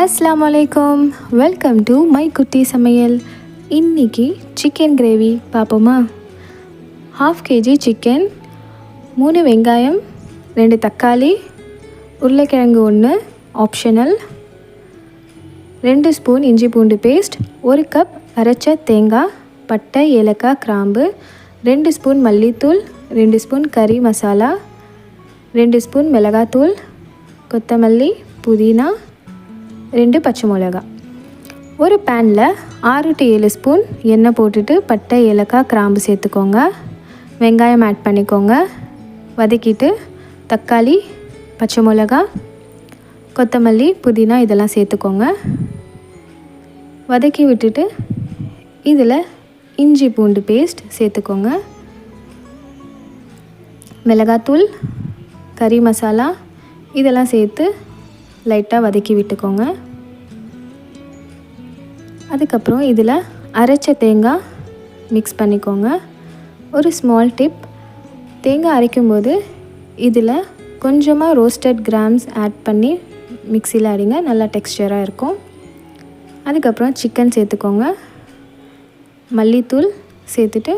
அஸ்ஸலாமு அலைக்கும். Welcome to my குட்டி சமையல். இன்றைக்கி சிக்கன் கிரேவி பார்ப்போமா? 1/2 kg சிக்கன், 3 வெங்காயம், 2 தக்காளி, உருளைக்கிழங்கு 1 ஆப்ஷனல், 2 ஸ்பூன் இஞ்சி பூண்டு பேஸ்ட், 1 கப் அரைச்ச தேங்காய், பட்டை, ஏலக்காய், கிராம்பு, 2 ஸ்பூன் மல்லித்தூள், 2 ஸ்பூன் கறி மசாலா, 2 ஸ்பூன் மிளகாத்தூள், கொத்தமல்லி, புதினா, 2 பச்சை மிளகாய். ஒரு பேனில் 6 to 7 ஸ்பூன் எண்ணெய் போட்டுட்டு பட்டை, ஏலக்காய், கிராம்பு சேர்த்துக்கோங்க. வெங்காயம் ஆட் பண்ணிக்கோங்க. வதக்கிட்டு தக்காளி, பச்சை மிளகாய், கொத்தமல்லி, புதினா இதெல்லாம் சேர்த்துக்கோங்க. வதக்கி விட்டுட்டு இதில் இஞ்சி பூண்டு பேஸ்ட் சேர்த்துக்கோங்க. மிளகாத்தூள், கறி மசாலா இதெல்லாம் சேர்த்து லைட்டாக வதக்கி விட்டுக்கோங்க. அதுக்கப்புறம் இதில் அரைச்ச தேங்காய் மிக்ஸ் பண்ணிக்கோங்க. ஒரு ஸ்மால் டிப், தேங்காய் அரைக்கும்போது இதில் கொஞ்சமாக ரோஸ்டட் கிராம்ஸ் ஆட் பண்ணி மிக்சியில் அடிங்க, நல்லா டெக்ஸ்சராக இருக்கும். அதுக்கப்புறம் சிக்கன் சேர்த்துக்கோங்க. மல்லித்தூள் சேர்த்துட்டு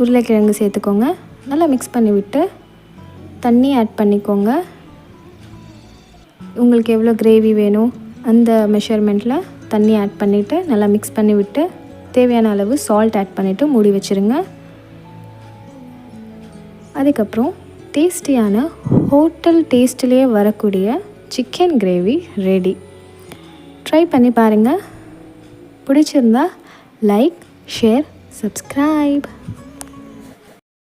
உருளைக்கிழங்கு சேர்த்துக்கோங்க. நல்லா மிக்ஸ் பண்ணி விட்டு தண்ணி ஆட் பண்ணிக்கோங்க. உங்களுக்கு எவ்வளோ கிரேவி வேணும் அந்த மெஷர்மெண்ட்டில் தண்ணி ஆட் பண்ணிவிட்டு நல்லா மிக்ஸ் பண்ணி விட்டு தேவையான அளவு சால்ட் ஆட் பண்ணிவிட்டு மூடி வச்சுருங்க. அதுக்கப்புறம் டேஸ்டியான ஹோட்டல் டேஸ்ட்லேயே வரக்கூடிய சிக்கன் கிரேவி ரெடி. ட்ரை பண்ணி பாருங்கள். பிடிச்சிருந்தா லைக், ஷேர், சப்ஸ்கிரைப்.